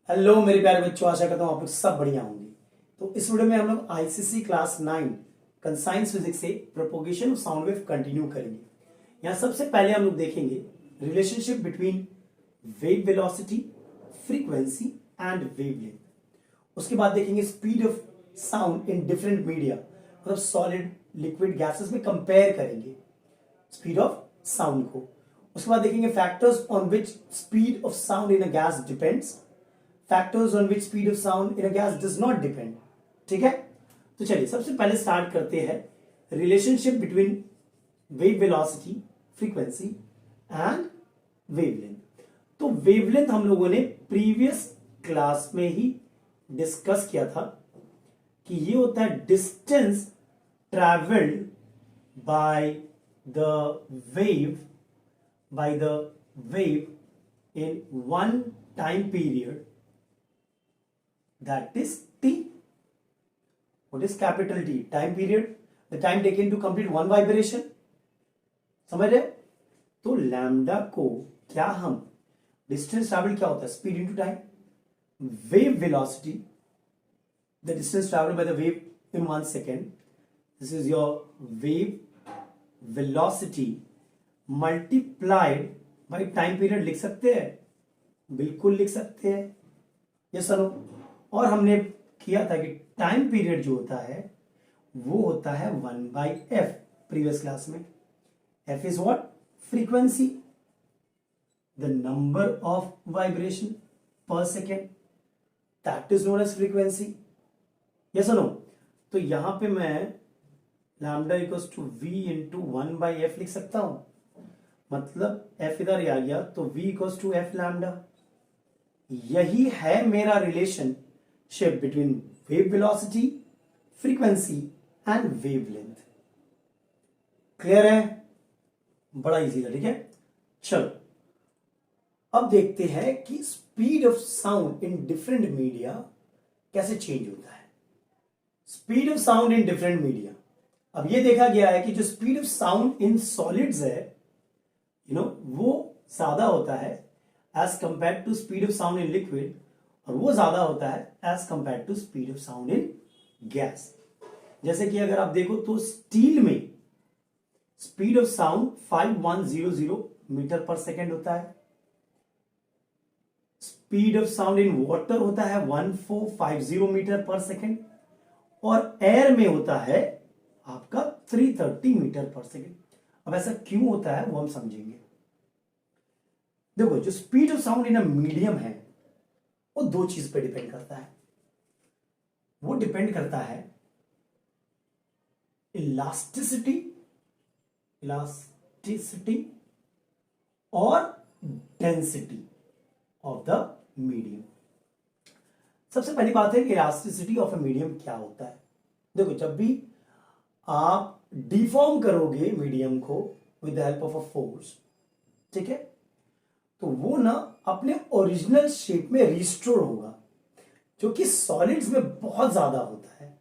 Hello मेरे प्यारे बच्चों, आशा करता हूँ आप लोग सब बढ़िया होंगे। तो इस वीडियो में हम लोग आईसीसी क्लास 9 कंसाइंस फिजिक्स से propagation of sound wave continue करेंगे। यहाँ सबसे पहले हम लोग देखेंगे relationship between wave velocity, frequency and wavelength. उसके बाद देखेंगे speed of sound in different media, मतलब सॉलिड, लिक्विड, गैसेस में कंपेयर करेंगे स्पीड ऑफ साउंड को। उसके बाद देखेंगे factors on which speed of sound in a gas depends, factors on which speed of sound in a gas does not depend. ठीक है, तो चलिए सबसे पहले स्टार्ट करते हैं relationship between wave velocity, frequency and wavelength. तो वेवलेंथ हम लोगों ने प्रीवियस क्लास में ही डिस्कस किया था कि ये होता है distance travelled by the wave in one time period, that is t. What is capital T? Time period, the time taken to complete one vibration. समझ रहे? तो लैम्डा को क्या हम डिस्टेंस ट्रैवल क्या होता है? Speed into time. Wave velocity, the distance travel by the wave in 1 second, this is your wave velocity multiplied by time period. लिख सकते हैं, बिल्कुल लिख सकते हैं, ये सुनो। और हमने किया था कि टाइम पीरियड जो होता है वो होता है 1/f प्रीवियस क्लास में। f is what? Frequency, the number of vibration per second, that is known as frequency. ये सुनो, तो यहां पे मैं lambda equals to v into 1/f लिख सकता हूं, मतलब f इधर आ गया तो v equals to f lambda. यही है मेरा relationship between wave velocity, frequency and wavelength. Clear है? बड़ा इजी था, ठीक है। चलो अब देखते हैं कि speed of sound in different media कैसे चेंज होता है। Speed of sound in different media, अब ये देखा गया है कि जो speed of sound in solids है, वो ज्यादा होता है as compare to speed of sound in liquid, और वो ज्यादा होता है as compare to speed of sound in gas. जैसे कि अगर आप देखो तो स्टील में speed of sound 5100 metre per second होता है, speed of sound in water होता है 1450 मीटर पर सेकेंड, और एयर में होता है आपका 330 मीटर पर सेकेंड। अब ऐसा क्यों होता है वो हम समझेंगे। देखो, जो speed of sound in a medium है वो दो चीज पे डिपेंड करता है। वो डिपेंड करता है इलास्टिसिटी और डेंसिटी ऑफ द मीडियम। सबसे पहली बात है कि इलास्टिसिटी ऑफ अ मीडियम क्या होता है। देखो, जब भी आप डिफॉर्म करोगे मीडियम को with the help of a force, ठीक है, तो वो ना अपने ओरिजिनल शेप में रिस्टोर होगा, जो कि सॉलिड्स में बहुत ज्यादा होता है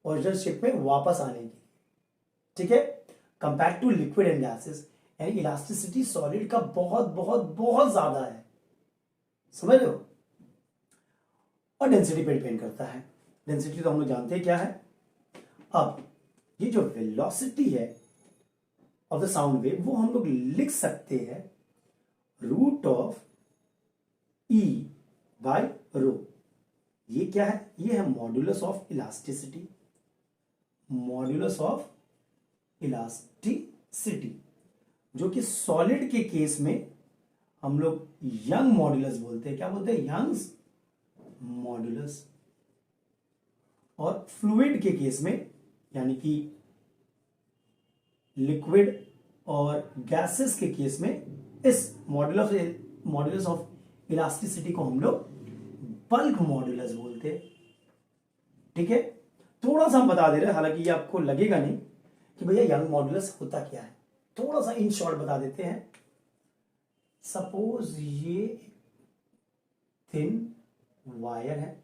ओरिजिनल शेप में वापस आने की, ठीक है, compare to liquid and gases. यानी इलास्टिसिटी सॉलिड का बहुत बहुत बहुत ज्यादा है, समझ लो। और डेंसिटी पे डिपेंड करता है। डेंसिटी तो हम लोग जानते हैं क्या है। अब ये जो वेलोसिटी है ऑफ द साउंड वेव, वो हम लोग लिख सकते हैं रूट ऑफ E बाय रो। ये क्या है? ये है modulus of elasticity, modulus of elasticity, जो कि सॉलिड के केस में हम लोग यंग मॉड्यूलस बोलते हैं। क्या बोलते हैं? Young's modulus. और फ्लूइड के केस में, यानी कि लिक्विड और गैसेस के केस में, इस मॉड्यूलस ऑफ इलास्टिसिटी को हम लोग बल्क मॉड्यूलस बोलते हैं, ठीक है। थोड़ा सा हम बता दे रहे हैं, हालांकि ये आपको लगेगा नहीं कि भैया यंग मॉड्यूलस होता क्या है। थोड़ा सा इन शॉर्ट बता देते हैं। सपोज ये थिन वायर है,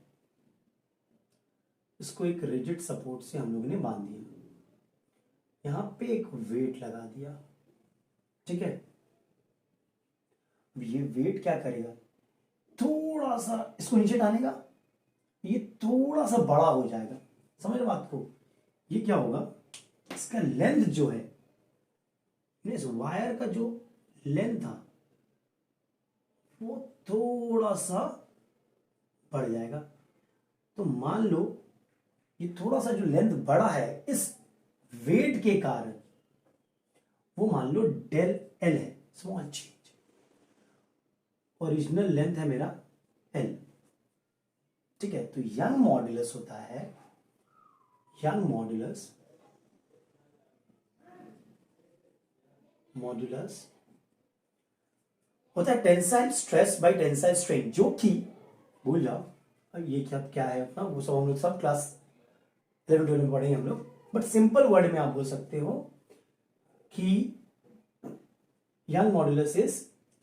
इसको एक रिजिड सपोर्ट से हम लोगों ने बांध दिया, यहां पे एक वेट लगा दिया, ठीक है। ये वेट क्या करेगा? थोड़ा सा इसको नीचे डालेगा, ये थोड़ा सा बड़ा हो जाएगा। समझ रहे बात को? ये क्या होगा, इसका लेंथ जो है, इस वायर का जो लेंथ था वो थोड़ा सा बढ़ जाएगा। तो मान लो ये थोड़ा सा जो लेंथ बढ़ा है इस वेट के कारण, वो मान लो डेल एल है, स्मॉल चेंज। ओरिजिनल लेंथ है मेरा एल, ठीक है। तो यंग मॉड्यूलस होता है, यंग मॉड्यूलस होता है tensile stress by tensile strain, जो कि भूल जाओ अब ये क्या है अपना, वो सब हम लोग सब क्लास 11-12 में पढ़ेंगे हम लोग। बट सिंपल वर्ड में आप बोल सकते हो कि young modulus is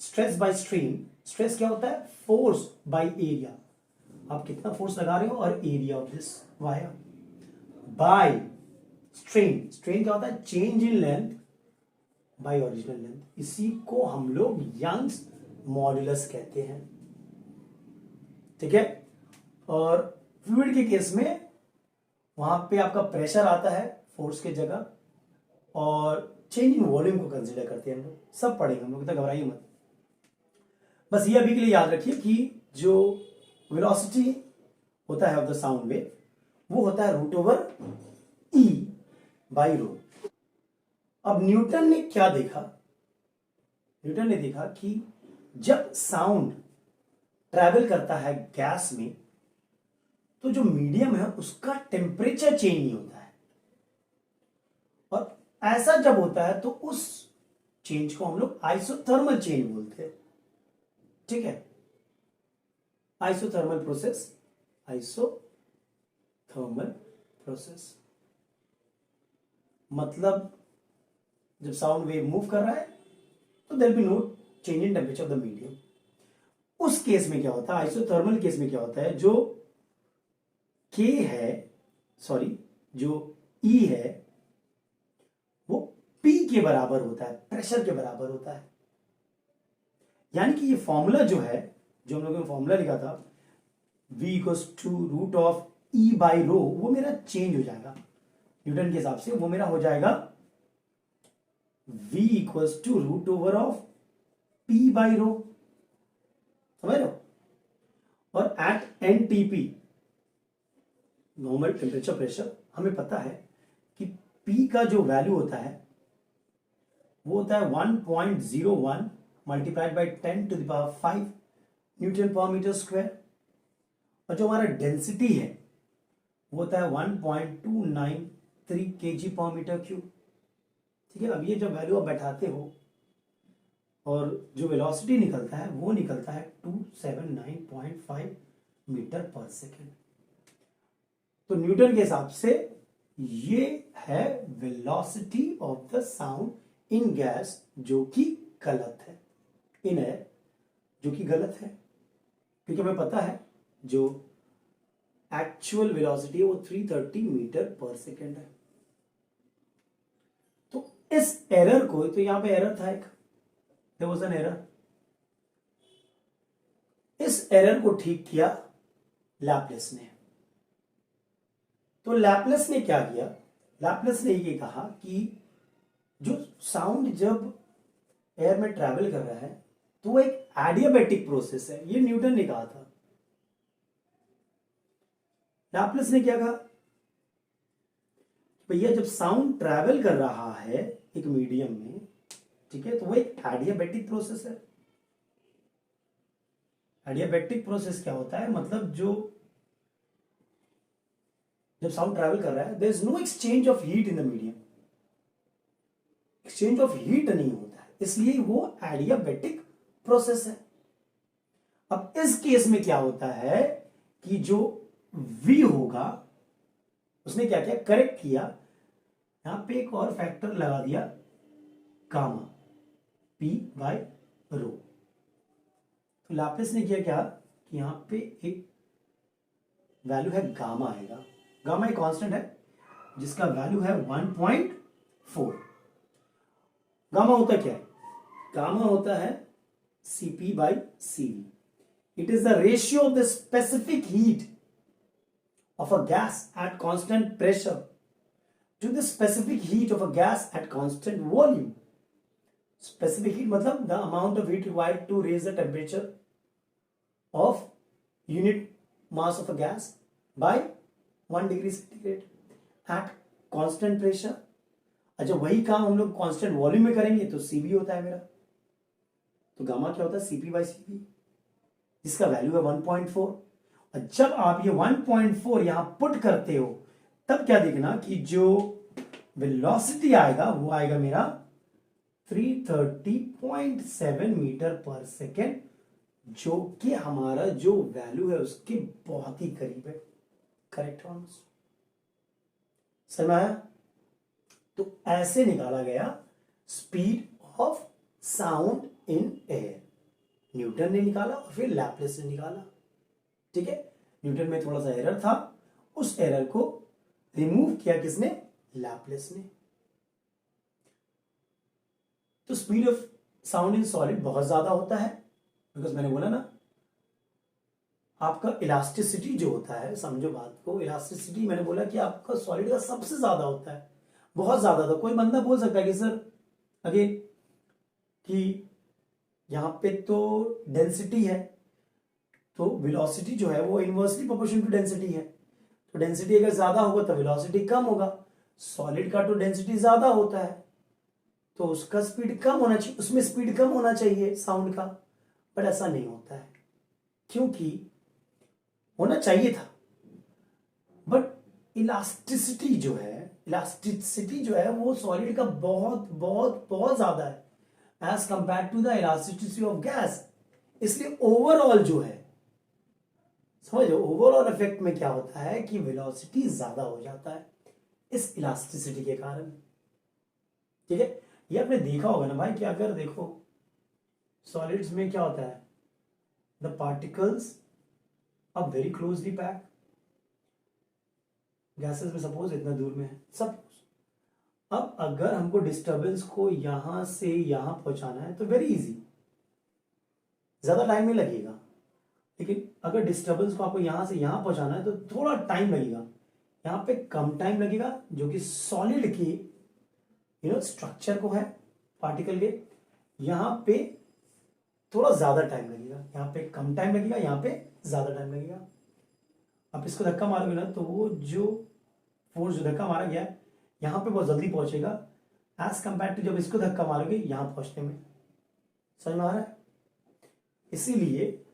stress by strain. Stress क्या होता है, फोर्स बाय एरिया, आप कितना फोर्स लगा रहे हो और area of this wire, by strain. Strain क्या होता है, change in length bye original length. इसी को हम लोग यंग्स मॉड्यूलस कहते हैं, ठीक है। और फ्लूइड के केस में वहां पे आपका प्रेशर आता है फोर्स के जगह, और चेंज इन वॉल्यूम को कंसीडर करते हैं हम लोग। सब पढ़ेंगे हम लोग, तो घबराइए मत। बस ये अभी के लिए याद रखिए कि जो वेलोसिटी होता है ऑफ द साउंड वेव, वो होता है root over E by rho. अब न्यूटन ने क्या देखा, न्यूटन ने देखा कि जब साउंड ट्रैवल करता है गैस में, तो जो मीडियम है उसका टेम्परेचर चेंज नहीं होता है, और ऐसा जब होता है तो उस चेंज को हम लोग आइसोथर्मल चेंज बोलते हैं, ठीक है। आइसोथर्मल प्रोसेस, आइसोथर्मल प्रोसेस मतलब जब साउंड वेव मूव कर रहा है तो there be no change in temperature of the medium. उस केस में क्या होता है, आइसोथर्मल केस में क्या होता है, जो के है, सॉरी जो ई है, वो पी के बराबर होता है, प्रेशर के बराबर होता है। यानी कि ये फॉर्मूला जो है, जो हम लोगों ने फॉर्मूला लिखा था v equals to root of E by rho, वो मेरा चेंज हो जाएगा न्यूटन के हिसाब से। वो मेरा हो जाएगा v equals to root over of p by rho, समझ रहे हो। और at NTP, normal temperature pressure, हमें पता है कि p का जो वैल्यू होता है वो होता है 1.01 multiplied by 10 to the power 5 newton per metre square. और जो हमारा डेंसिटी है वो होता है 1.293 kg पर मीटर क्यूब, ठीक है। अब ये जब वैल्यू आप बैठाते हो और जो वेलोसिटी निकलता है वो निकलता है 279.5 मीटर पर सेकेंड। तो न्यूटन के हिसाब से ये है velocity of the sound in gas, जो कि गलत है, इन एयर जो कि गलत है, क्योंकि हमें पता है जो एक्चुअल वेलोसिटी है वो 330 मीटर पर सेकेंड है। तो इस एरर को, तो यहां पे एरर था एक, देयर वाज एन एरर, इस एरर को ठीक किया लैपलेस ने। तो लैपलेस ने क्या किया, लैपलेस ने ये कहा कि जो साउंड जब एयर में ट्रैवल कर रहा है तो वो एक एडियाबैटिक प्रोसेस है, ये न्यूटन ने कहा था। लैपलेस ने क्या कहा, भैया जब साउंड ट्रैवल कर रहा है एक मीडियम में, ठीक है, तो वो एक एडियाबैटिक प्रोसेस है। एडियाबैटिक प्रोसेस क्या होता है, मतलब जब साउंड ट्रैवल कर रहा है there is no exchange of heat in the medium, exchange of heat नहीं होता है, इसलिए वो एडियाबैटिक प्रोसेस है। अब इस केस में क्या होता है कि जो V होगा, उसने क्या किया, करेक्ट किया, यहां पे एक और फैक्टर लगा दिया गामा, P बाय रो। तो लैपलेस ने किया क्या कि यहां पे एक वैल्यू है गामा आएगा, गामा एक कांस्टेंट है जिसका वैल्यू है 1.4। गामा होता क्या है, गामा होता है Cp by Cv। It is the ratio of the specific heat of a gas at constant pressure to the specific heat of a gas at constant volume. Specific heat मतलब the amount of heat required to raise the temperature of unit mass of a gas by 1 degree centigrade at constant pressure. अच्छा, वही काम हम लोग constant volume में करेंगे तो CV होता है मेरा, तो गामा क्या होता है सीपी बाई सीवी, जिसका वैल्यू है 1.4। और जब आप ये 1.4 यहां पुट करते हो तब क्या देखना कि जो वेलोसिटी आएगा वो आएगा मेरा 330.7 मीटर पर सेकेंड, जो कि हमारा जो वैल्यू है उसके बहुत ही करीब है। करेक्ट आंसर समझ में आया? तो ऐसे निकाला गया speed of sound in air. Newton ने निकाला और फिर लैप्लेस ने निकाला। ठीक है, न्यूटन में थोड़ा सा एरर था, उस एरर को रिमूव किया किसने? लैप्लेस ने। तो speed of sound in solid बहुत ज्यादा होता है, बिकॉज मैंने बोला ना आपका इलास्टिसिटी जो होता है, समझो बात को, इलास्टिसिटी मैंने बोला कि आपका सॉलिड का सबसे ज्यादा होता है, बहुत ज्यादा था। कोई बंदा बोल सकता है कि सर अगेन कि यहां पे तो डेंसिटी है तो वेलोसिटी जो है वो इनवर्सली प्रोपोर्शनल टू डेंसिटी है, तो डेंसिटी अगर ज्यादा होगा तो वेलोसिटी कम होगा। सॉलिड का तो डेंसिटी ज्यादा होता है तो उसका स्पीड कम होना चाहिए, उसमें स्पीड कम होना चाहिए साउंड का, बट ऐसा नहीं होता है, क्योंकि होना चाहिए था बट इलास्टिसिटी जो है वो सॉलिड का बहुत बहुत बहुत ज्यादा है as compare to the elasticity of gas. इसलिए ओवरऑल जो है, समझो, ओवरऑल इफेक्ट में क्या होता है कि वेलोसिटी ज्यादा हो जाता है इस इलास्टिसिटी के कारण। ठीक है, ये आपने देखा होगा ना भाई कि अगर देखो सॉलिड्स में क्या होता है, the particles are very closely packed, gases में सपोज इतना दूर में है सब। अब अगर हमको डिस्टरबेंस को यहां से यहां पहुंचाना है तो वेरी इजी, ज्यादा टाइम नहीं लगेगा। लेकिन अगर डिस्टरबेंस को आपको यहां से यहां पहुंचाना है तो थोड़ा टाइम लगेगा, यहां पे कम टाइम लगेगा, जो कि सॉलिड की स्ट्रक्चर को है पार्टिकल के, यहां पे थोड़ा ज्यादा टाइम लगेगा, यहां पे कम टाइम लगेगा, यहां पे ज्यादा टाइम लगेगा। आप इसको धक्का मारोगे ना तो वो जो फोर्स जो धक्का मारा गया यहां पे बहुत जल्दी पहुंचेगा एज कंपेयर टू जब इसको धक्का मारोगे यहां पहुंचने में। समझ में आ रहा है? इसीलिए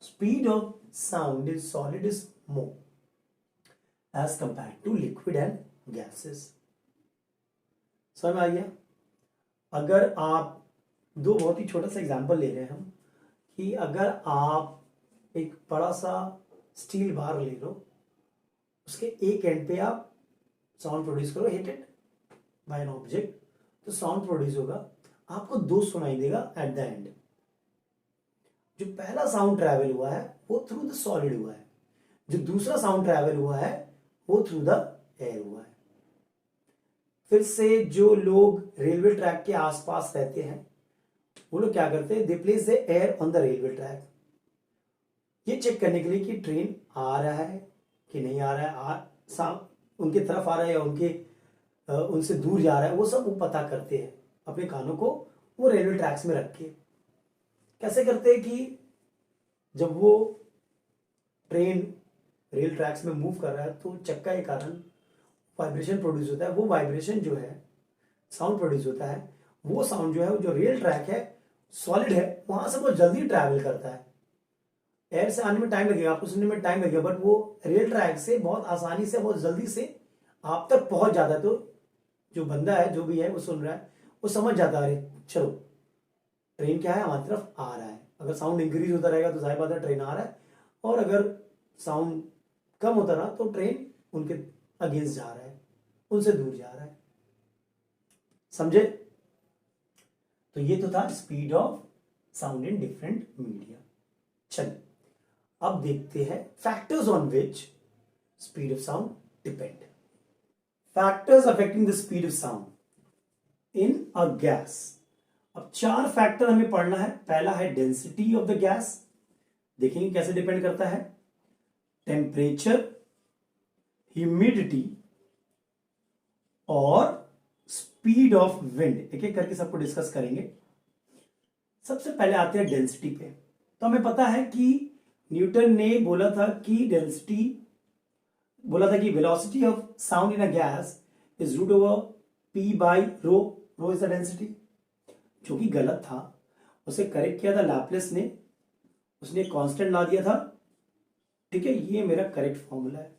speed of sound in solid is more as compare to liquid and gases. समझ में आ गया? अगर आप दो बहुत ही छोटा सा एग्जांपल ले रहे हैं हम, कि अगर आप एक बड़ा सा स्टील बार ले लो, उसके एक एंड पे आप साउंड प्रोड्यूस करो, hit it by an object, तो साउंड प्रोड्यूस होगा, आपको दो सुनाई देगा एट द एंड। जो पहला साउंड ट्रैवल हुआ है वो थ्रू द सॉलिड हुआ है, जो दूसरा साउंड ट्रैवल हुआ है वो थ्रू द एयर हुआ है। फिर से जो लोग रेलवे ट्रैक के आसपास रहते हैं वो लोग क्या करते हैं, दे place the air on the railway track, ये चेक करने के लिए कि ट्रेन आ रहा है कि नहीं आ रहा है, उनके तरफ आ रहा है या उनसे दूर जा रहा है, वो सब वो पता करते हैं अपने कानों को वो रेलवे ट्रैक्स में रख के। कैसे करते हैं कि जब वो ट्रेन रेल ट्रैक्स में मूव कर रहा है तो चक्का के कारण वाइब्रेशन प्रोड्यूस होता है, वो वाइब्रेशन जो है साउंड प्रोड्यूस होता है, वो साउंड जो है जो रेल ट्रैक है सॉलिड है वहां से बहुत जल्दी ट्रैवल करता है। एयर से आने में टाइम लगेगा, आपको सुनने में टाइम लगेगा, बट वो रेल ट्रैक से बहुत आसानी से बहुत जल्दी से आप तक पहुंच जाता है। तो जो बंदा है जो भी है वो सुन रहा है वो समझ जाता है अरे चलो ट्रेन क्या है हमारी तरफ आ रहा है। अगर साउंड इंक्रीज होता रहेगा तो जाहिर बात है ट्रेन आ रहा है, और अगर साउंड कम होता रहा तो ट्रेन उनके अगेंस्ट जा रहा है, उनसे दूर जा रहा है। समझे? तो ये तो था speed of sound in different media. चलिए अब देखते हैं factors on which speed of sound depend. Factors affecting the speed of sound in a gas. अब चार फैक्टर हमें पढ़ना है। पहला है डेंसिटी ऑफ द गैस, देखेंगे कैसे डिपेंड करता है, टेम्परेचर, ह्यूमिडिटी और स्पीड ऑफ विंड। एक एक करके सबको डिस्कस करेंगे। सबसे पहले आते हैं डेंसिटी पे। तो हमें पता है कि न्यूटन ने बोला था कि velocity of sound in a gas is root over P by rho. Rho is the density, जो कि गलत था। उसे करेक्ट किया था लैपलेस ने, उसने कांस्टेंट ला दिया था। ठीक है, ये मेरा करेक्ट फॉर्मूला है।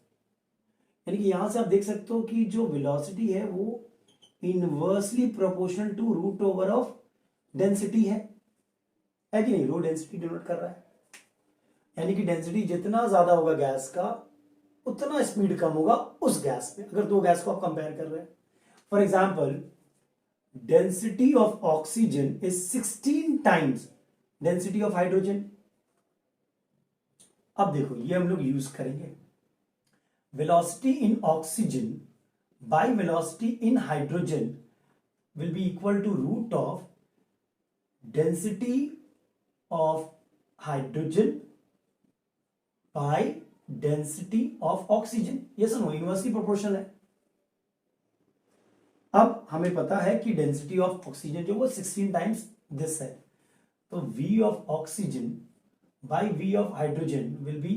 यानी कि यहां से आप देख सकते हो कि जो वेलोसिटी है वो inversely proportional to root over of density है कि नहीं? रो डेंसिटी डिनोट कर रहा है, यानी कि डेंसिटी जितना ज्यादा होगा गैस का उतना स्पीड कम होगा उस गैस में, अगर दो गैस को आप कंपेयर कर रहे हैं। For example, density of oxygen is 16 times density of hydrogen. अब देखो ये हम लोग यूज करेंगे, velocity in oxygen by velocity in hydrogen will be equal to root of density of hydrogen by density of oxygen. ये सुनो, inversely proportional है। अब हमें पता है कि डेंसिटी ऑफ ऑक्सीजन जो वो 16 टाइम्स दिस है, तो V of oxygen by V of hydrogen will be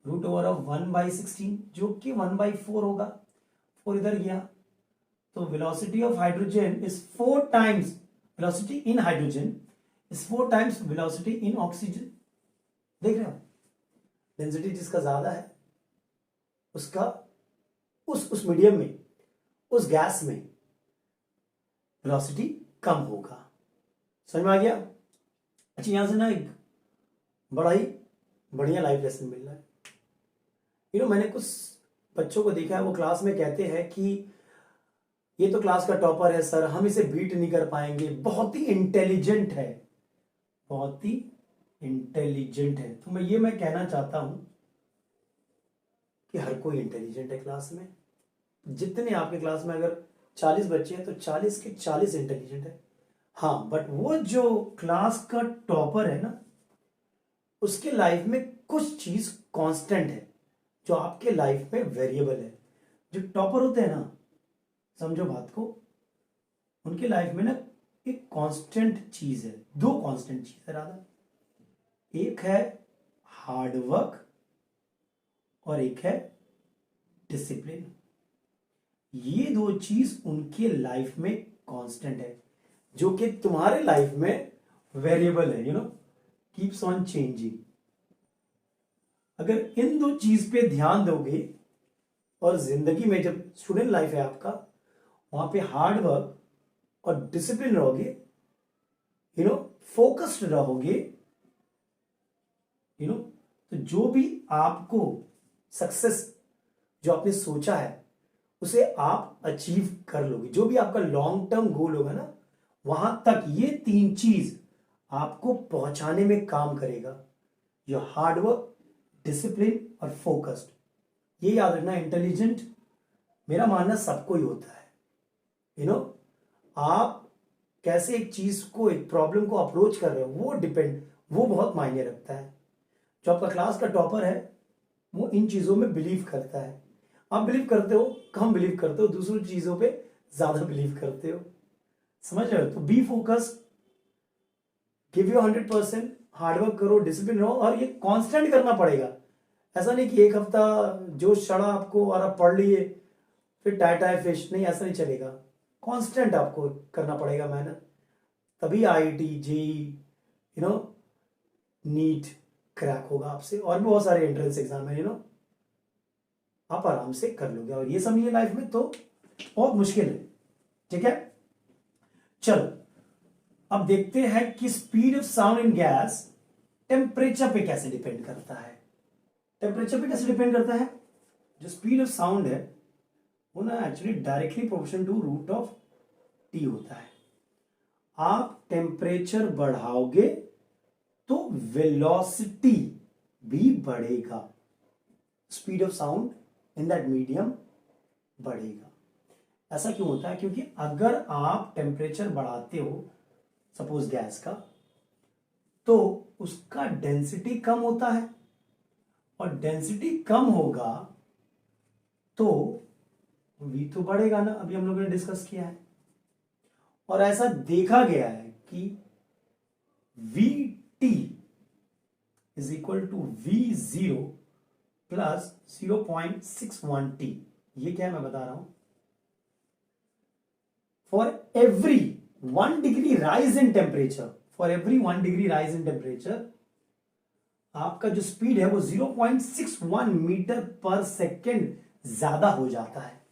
root over of 1/16, जो कि 1/4 होगा। 4 इधर गया, तो velocity of hydrogen is 4 times velocity in hydrogen is 4 times velocity in oxygen. देख रहे हो, डेंसिटी जिसका ज्यादा है उसका उस मीडियम में, उस गैस में वेलोसिटी कम होगा। समझ में आ गया? अच्छा, यहां से ना एक बड़ा ही बढ़िया लाइफ लेसन मिल रहा है। मैंने कुछ बच्चों को देखा है, वो क्लास में कहते हैं कि ये तो क्लास का टॉपर है सर, हम इसे बीट नहीं कर पाएंगे, बहुत ही इंटेलिजेंट है, बहुत ही इंटेलिजेंट है। तो मैं कहना चाहता हूं कि हर कोई इंटेलिजेंट है क्लास में। जितने आपके क्लास में अगर 40 बच्चे हैं तो 40 के 40 इंटेलिजेंट है। हाँ, बट वो जो क्लास का टॉपर है ना, उसके लाइफ में कुछ चीज कांस्टेंट है जो आपके लाइफ में वेरिएबल है। जो टॉपर होते हैं ना, समझो बात को, उनके लाइफ में ना एक कांस्टेंट चीज है, दो कांस्टेंट चीज है राधा। एक है हार्ड वर्क और एक है डिसिप्लिन। ये दो चीज उनके लाइफ में कांस्टेंट है, जो कि तुम्हारे लाइफ में वेरिएबल है, कीप्स ऑन चेंजिंग। अगर इन दो चीज पे ध्यान दोगे और जिंदगी में जब स्टूडेंट लाइफ है आपका, वहां पे हार्ड वर्क और डिसिप्लिन रहोगे, फोकस्ड रहोगे, तो जो भी आपको सक्सेस जो आपने सोचा है उसे आप अचीव कर लोगे। जो भी आपका लॉन्ग टर्म गोल होगा ना, वहां तक ये तीन चीज आपको पहुंचाने में काम करेगा। योर हार्ड वर्क, डिसिप्लिन और फोकस्ड। ये याद रखना, इंटेलिजेंट मेरा मानना सबको ही होता है। आप कैसे एक चीज को, एक प्रॉब्लम को अप्रोच कर रहे हो, वो बहुत मायने रखता है। जो आपका क्लास का टॉपर है वो इन चीजों में बिलीव करता है। आप बिलीव करते हो, कम बिलीव करते हो, दूसरी चीजों पे ज्यादा बिलीव करते हो। समझ रहे हो? तो be focused, give you 100%, hard work करो, डिसिप्लिन रहो, और ये कांस्टेंट करना पड़ेगा। ऐसा नहीं कि एक हफ्ता जोश चढ़ा आपको और आप पढ़ लिए फिर टाई फिश, नहीं, ऐसा नहीं चलेगा। कांस्टेंट आपको करना पड़ेगा मेहनत, तभी आईआईटी, जेई, नीट क्रैक होगा आपसे, और भी बहुत सारे एंट्रेंस एग्जाम है, आप आराम से कर लोगे। और ये समझिए लाइफ में तो बहुत मुश्किल है। ठीक है, चलो अब देखते हैं कि speed of sound in gas temperature पे कैसे डिपेंड करता है। टेम्परेचर पे कैसे डिपेंड करता है? जो स्पीड ऑफ साउंड है वो ना actually directly proportional to root of T होता है। आप टेम्परेचर बढ़ाओगे तो वेलोसिटी भी बढ़ेगा, speed of sound in that medium बढ़ेगा। ऐसा क्यों होता है? क्योंकि अगर आप टेम्परेचर बढ़ाते हो, सपोज गैस का, तो उसका डेंसिटी कम होता है, और डेंसिटी कम होगा तो V तो बढ़ेगा ना, अभी हम लोगों ने डिस्कस किया है। और ऐसा देखा गया है कि VT is equal to V0 plus 0.61T। ये क्या है मैं बता रहा हूं। For every 1 degree rise in temperature, for every 1 degree rise in temperature आपका जो स्पीड है वो 0.61 मीटर पर सेकेंड ज्यादा हो जाता है।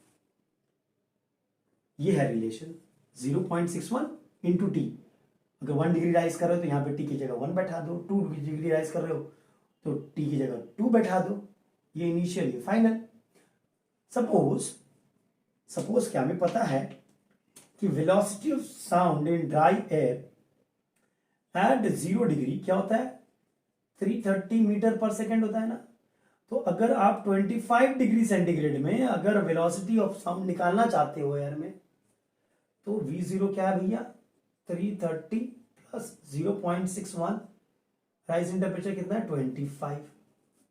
ये है रिलेशन 0.61 इंटू टी। अगर 1 डिग्री राइज कर रहे हो तो यहां पे टी की जगह 1 बैठा दो, 2 डिग्री राइज कर रहे हो तो टी की जगह 2 बैठा दो। ये इनिशियल, ये फाइनल। सपोज क्या हमें पता है कि velocity of sound in dry air at 0 degree क्या होता है, 330 मीटर पर सेकेंड होता है ना। तो अगर आप 25 डिग्री सेंटीग्रेड में अगर वेलोसिटी ऑफ साउंड निकालना चाहते हो एयर में, तो V0 क्या है भैया, 330 प्लस 0.61, राइज इन टेम्परेचर कितना है 25।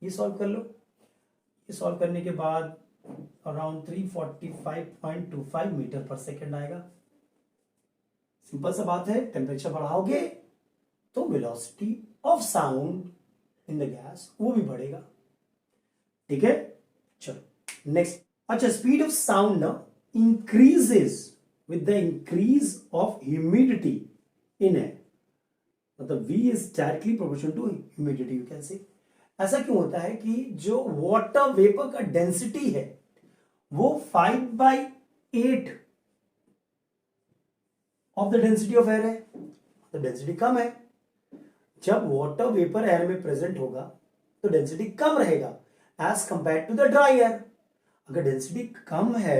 ये सॉल्व कर लो। ये सॉल्व करने के बाद अराउंड 345.25 मीटर पर सेकेंड आएगा। सिंपल सा बात है, टेम्परेचर बढ़ाओगे तो velocity of sound in the gas वो भी बढ़ेगा। ठीक है, चलो नेक्स्ट। अच्छा, स्पीड ऑफ साउंड ना increases with the increase of humidity in air, मतलब V is directly proportional to humidity, you can say. ऐसा क्यों होता है कि जो वाटर वेपर का डेंसिटी है वो 5/8 of the density of air है, तो डेंसिटी कम है। जब वाटर वेपर एयर में प्रेजेंट होगा तो डेंसिटी कम रहेगा as compare to the dry air. अगर डेंसिटी कम है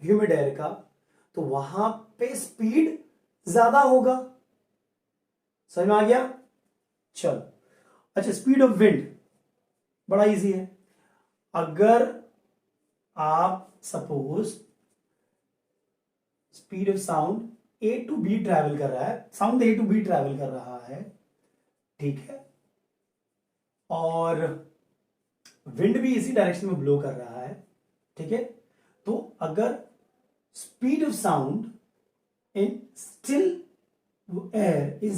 ह्यूमिड एयर का तो वहां पे स्पीड ज्यादा होगा। समझ में आ गया? चलो, अच्छा, स्पीड ऑफ विंड बड़ा इजी है। अगर आप suppose speed of sound A to B travel कर रहा है, sound A to B travel कर रहा है, ठीक है, और विंड भी इसी डायरेक्शन में ब्लो कर रहा है, ठीक है, तो अगर speed of sound in still air is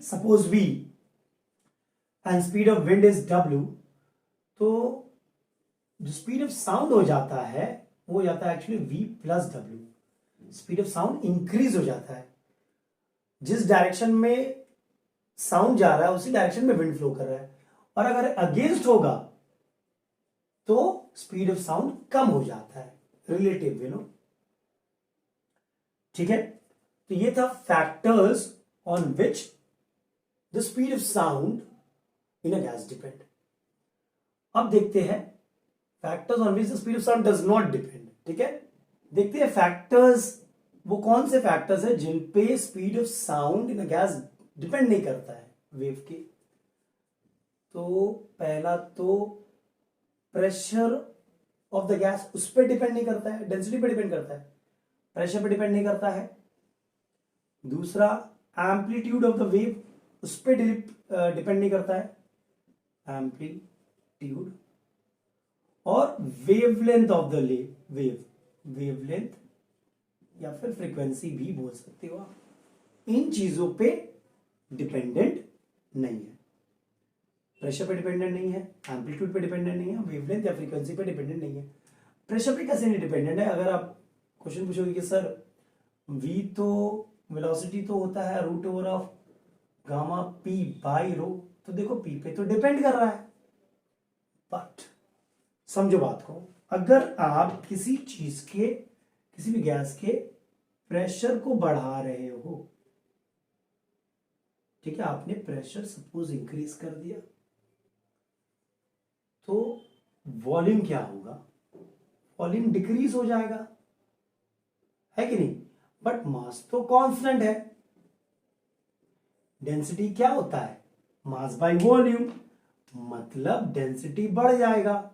suppose V and speed of wind is W, तो जो स्पीड ऑफ साउंड हो जाता है वो हो जाता है actually V plus W। Speed of sound increase हो जाता है, जिस डायरेक्शन में साउंड जा रहा है उसी डायरेक्शन में विंड फ्लो कर रहा है, और अगर अगेंस्ट होगा तो स्पीड ऑफ साउंड कम हो जाता है, रिलेटिव, यू नो। ठीक है, तो ये था factors on which the speed of sound in a gas depend. अब देखते हैं factors on which the speed of sound does not depend. ठीक है, देखते हैं फैक्टर्स, वो कौन से फैक्टर्स है जिन पे speed of sound in a gas depend नहीं करता है वेव के। तो पहला तो प्रेशर ऑफ द गैस, उस पर डिपेंड नहीं करता है, डेंसिटी पे डिपेंड करता है, प्रेशर पे डिपेंड नहीं करता है। दूसरा एम्पलीट्यूड ऑफ द वेव, उस पर डिपेंड नहीं करता है, एम्पलीट्यूड। और wavelength of the wave, wavelength या फिर फ्रीक्वेंसी भी बोल सकते हो आप, इन चीजों पे डिपेंडेंट नहीं है। प्रेशर पे डिपेंडेंट नहीं है, एम्पलीट्यूड पे डिपेंडेंट नहीं है, वेवलेंथ या फ्रीक्वेंसी पे डिपेंडेंट नहीं है। प्रेशर पे कैसे नहीं डिपेंडेंट है? अगर आप क्वेश्चन पूछोगे कि सर V तो वेलोसिटी तो होता है root over of gamma P by rho, तो देखो P पे तो डिपेंड कर रहा है, बट समझो बात को, अगर आप किसी चीज के, किसी भी गैस के प्रेशर को बढ़ा रहे हो, ठीक है, आपने प्रेशर सपोज इंक्रीज कर दिया, तो वॉल्यूम क्या होगा? वॉल्यूम डिक्रीज हो जाएगा, है कि नहीं? बट मास तो कांस्टेंट है। डेंसिटी क्या होता है? मास बाय वॉल्यूम, मतलब डेंसिटी बढ़ जाएगा।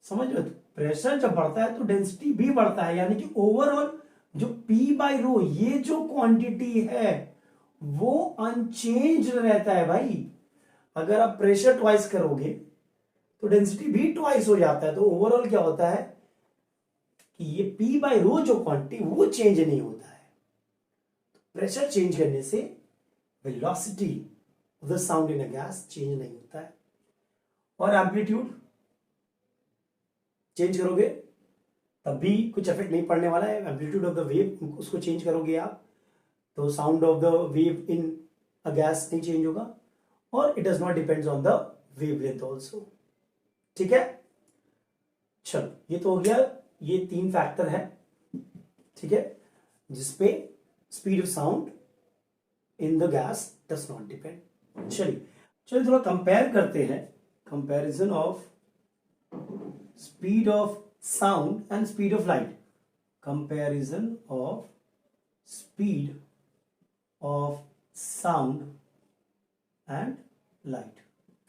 समझ लो, प्रेशर जब बढ़ता है तो डेंसिटी भी बढ़ता है, यानी कि ओवरऑल जो P बाई रो, ये जो क्वांटिटी है वो अनचेंज रहता है भाई। अगर आप प्रेशर ट्वाइस करोगे तो डेंसिटी भी ट्वाइस हो जाता है। तो ओवरऑल क्या होता है कि ये P बाय रो जो क्वांटिटी वो चेंज नहीं होता है। प्रेशर चेंज करने से velocity of the sound in a gas change नहीं होता है। और एम्पलीट्यूड चेंज करोगे तब भी कुछ इफेक्ट नहीं पड़ने वाला है। एम्पलीट्यूड ऑफ द वेव उसको चेंज करोगे आप तो sound of the wave in a gas नहीं चेंज होगा। और it does not depends on the wavelength also. ठीक है, चलो ये तो हो गया, ये 3 फैक्टर है, ठीक है, जिसपे speed of sound in the gas does not depend. चलिए थोड़ा कंपेयर करते हैं, comparison of speed of sound and speed of light. Comparison of speed of sound and light.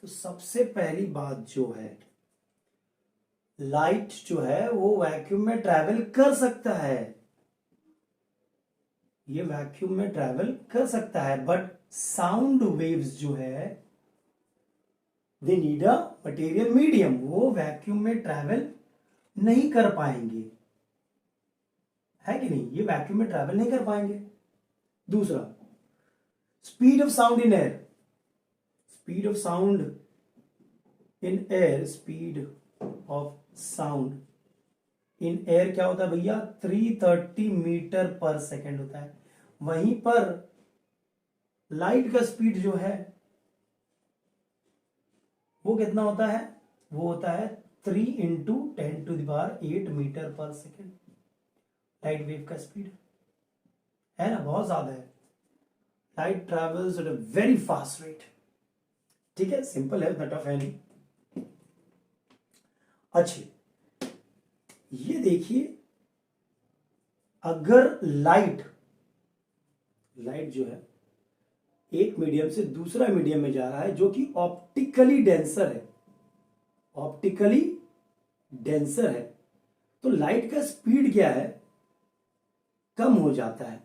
तो सबसे पहली बात जो है, लाइट जो है वो वैक्यूम में ट्रैवल कर सकता है, ये वैक्यूम में ट्रैवल कर सकता है, बट साउंड वेव्स जो है they need a material medium, वो वैक्यूम में ट्रैवल नहीं कर पाएंगे, है कि नहीं, ये वैक्यूम में ट्रैवल नहीं कर पाएंगे। दूसरा, speed of sound in air, speed of sound in air, speed of sound in air क्या होता है भैया, 330 मीटर पर सेकेंड होता है। वहीं पर लाइट का स्पीड जो है वो कितना होता है, वो होता है 3 into 10⁸ metre per second. Light wave का स्पीड है ना, बहुत ज्यादा है। Light travels at a very fast rate. ठीक है, सिंपल है, उतना टफ है नहीं। अच्छा, ये देखिए, अगर लाइट जो है एक मीडियम से दूसरा मीडियम में जा रहा है जो कि ऑप्टिकली डेंसर है, ऑप्टिकली डेंसर है, तो लाइट का स्पीड क्या है, कम हो जाता है।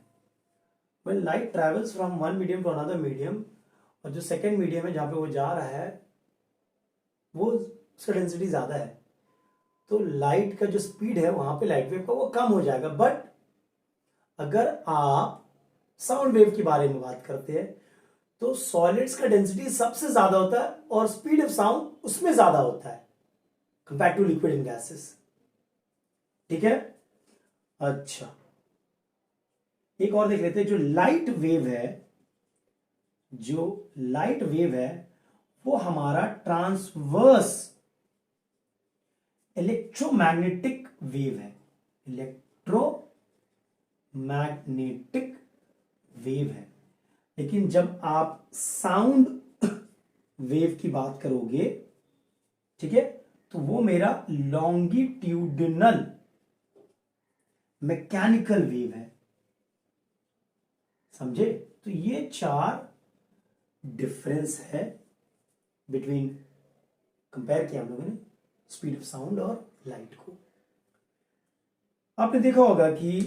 When light travels from one medium to another medium, और जो सेकेंड मीडियम है जहां पे वो जा रहा है वो उसका डेंसिटी ज्यादा है, तो लाइट का जो स्पीड है वहां पे लाइट वेव का वो कम हो जाएगा। बट अगर आप साउंड वेव के बारे में बात करते हैं तो सॉलिड्स का डेंसिटी सबसे ज्यादा होता है और स्पीड ऑफ साउंड उसमें ज्यादा होता है compare to liquid and gases. ठीक है, अच्छा एक और देख लेते हैं। जो लाइट वेव है, जो लाइट वेव है वो हमारा ट्रांसवर्स इलेक्ट्रोमैग्नेटिक वेव है, इलेक्ट्रोमैग्नेटिक वेव है। लेकिन जब आप साउंड वेव की बात करोगे, ठीक है, तो वो मेरा लॉन्गिट्यूडिनल मैकेनिकल वेव है। समझे? तो ये 4 डिफरेंस है बिटवीन, कंपेयर किया हम लोगों ने स्पीड ऑफ साउंड और लाइट को। आपने देखा होगा कि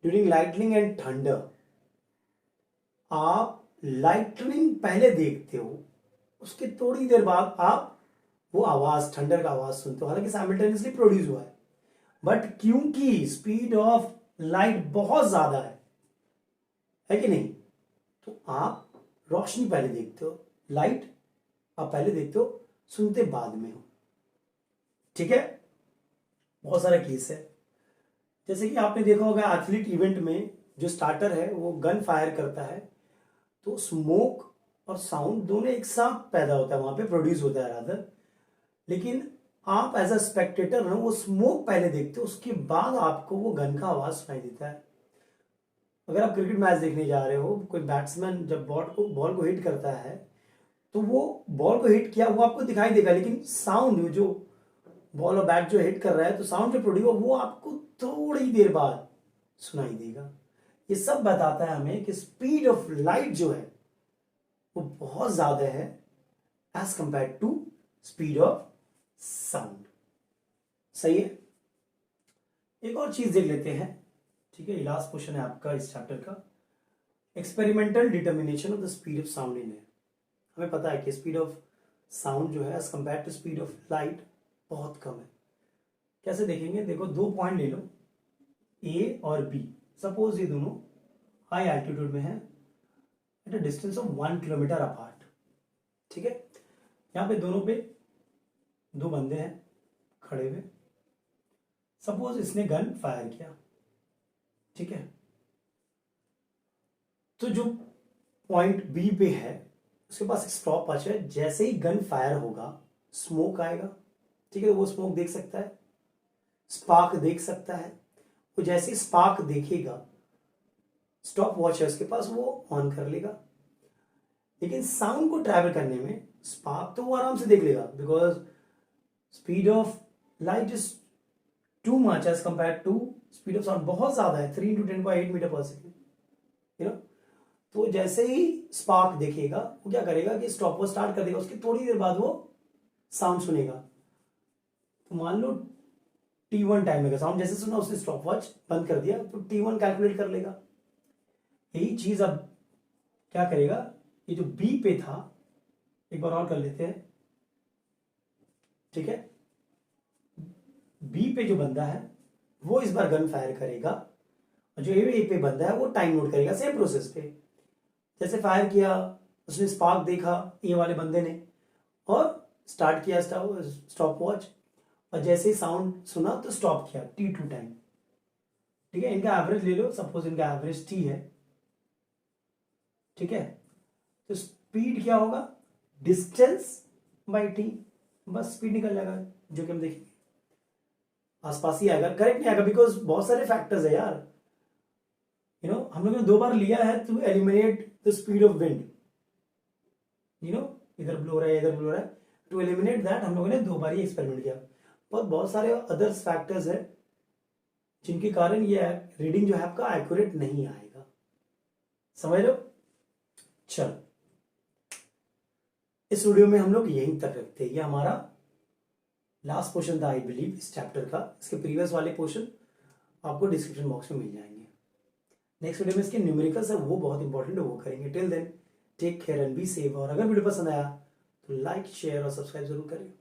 ड्यूरिंग लाइटनिंग एंड थंडर आप लाइटनिंग पहले देखते हो, उसके थोड़ी देर बाद आप वो आवाज, थंडर का आवाज सुनते हो, हालांकि साइमल्टेनियसली प्रोड्यूस हुआ है, बट क्योंकि स्पीड ऑफ लाइट बहुत ज्यादा है कि नहीं, तो आप रोशनी पहले देखते हो, लाइट आप पहले देखते हो, सुनते बाद में हो। ठीक है, बहुत सारा केस है। जैसे कि आपने देखा होगा एथलीट इवेंट में जो स्टार्टर है वो गन फायर करता है तो स्मोक और साउंड दोनों एक साथ पैदा होता है, वहां पे प्रोड्यूस होता है रादर। लेकिन आप एज अ स्पेक्टेटर ना वो स्मोक पहले देखते हो, उसके बाद आपको वो गन का आवाज सुनाई देता है। अगर आप क्रिकेट मैच देखने जा रहे हो, कोई बैट्समैन जब बॉल को हिट करता है तो वो बॉल को हिट किया वो आपको दिखाई देगा, लेकिन साउंड जो बॉल और बैट जो हिट कर रहा है तो साउंड जो प्रोड्यूस वो आपको थोड़ी देर बाद सुनाई देगा। ये सब बताता है हमें कि स्पीड ऑफ लाइट जो है वो बहुत ज्यादा है as compare to speed of sound. सही है, एक और चीज देख लेते हैं। ठीक है, लास्ट क्वेश्चन है आपका इस चैप्टर का। Experimental determination of the speed of sound in air. हमें पता है कि स्पीड ऑफ साउंड जो है as compare to speed of light बहुत कम है। कैसे देखेंगे? देखो, दो पॉइंट ले लो, ए और बी। सपोज ये दोनों हाई एल्टीट्यूड में है at a distance of 1 kilometre apart. ठीक है, यहां पे दोनों पे दो बंदे हैं खड़े हुए। सपोज इसने गन फायर किया, ठीक है, तो जो पॉइंट बी पे है उसके पास एक स्टॉप वॉच है। जैसे ही गन फायर होगा स्मोक आएगा, ठीक है, वो स्मोक देख सकता है, स्पार्क देख सकता है। वो जैसे ही स्पार्क देखेगा, स्टॉप वॉच है उसके पास, वो ऑन कर लेगा। लेकिन साउंड को ट्रैवल करने में स्पार्क तो वो आराम से देख लेगा, because speed of light is too much as compare to speed of sound. बहुत ज्यादा है, 3 × 10⁸ metre per second, you know. तो जैसे ही स्पार्क देखेगा वो क्या करेगा कि स्टॉप वॉच स्टार्ट कर देगा, उसकी थोड़ी देर बाद वो साउंड सुनेगा। तो मान लो T1 टाइम में साउंड जैसे सुना, उसने स्टॉप वॉच बंद कर दिया, तो T1 कैलकुलेट कर लेगा। यही चीज अब क्या करेगा, ये जो बी पे था, एक बार और कर लेते हैं, ठीक है। बी पे जो बंदा है वो इस बार गन फायर करेगा, और जो ए पे बंदा है वो टाइम नोट करेगा, सेम प्रोसेस पे। जैसे फायर किया, उसने स्पार्क देखा ए वाले बंदे ने, और स्टार्ट किया स्टॉप वॉच, और जैसे ही साउंड सुना तो स्टॉप किया T2 टाइम। ठीक है, इनका एवरेज ले लो, सपोज इनका एवरेज T है, ठीक है। तो स्पीड क्या होगा, डिस्टेंस बाई T, बस स्पीड निकल जाएगा, जो कि हम देखेंगे आसपास ही आएगा। करेक्ट नहीं आएगा, बिकॉज बहुत सारे फैक्टर्स है यार, यू नो। हम लोगों ने 2 बार लिया है to eliminate the speed of wind, you know, इधर ब्लो रहा है इधर ब्लो रहा है, टू एलिमिनेट दैट हम लोगों ने 2 बार ही एक्सपेरिमेंट किया। और बहुत सारे अदर्स फैक्टर्स है जिनके कारण ये रीडिंग जो है आपका एक्यूरेट नहीं आएगा, समझ लो। चलो, इस वीडियो में हम लोग यहीं तक रखते हैं। ये हमारा लास्ट पोर्शन था आई बिलीव इस चैप्टर का। इसके प्रीवियस वाले पोर्शन आपको डिस्क्रिप्शन बॉक्स में मिल जाएंगे। नेक्स्ट वीडियो में इसके न्यूमेरिकल्स है, वो बहुत इंपॉर्टेंट है, वो करेंगे। Till then take care and be safe. और अगर वीडियो पसंद आया तो लाइक, शेयर और सब्सक्राइब जरूर करें।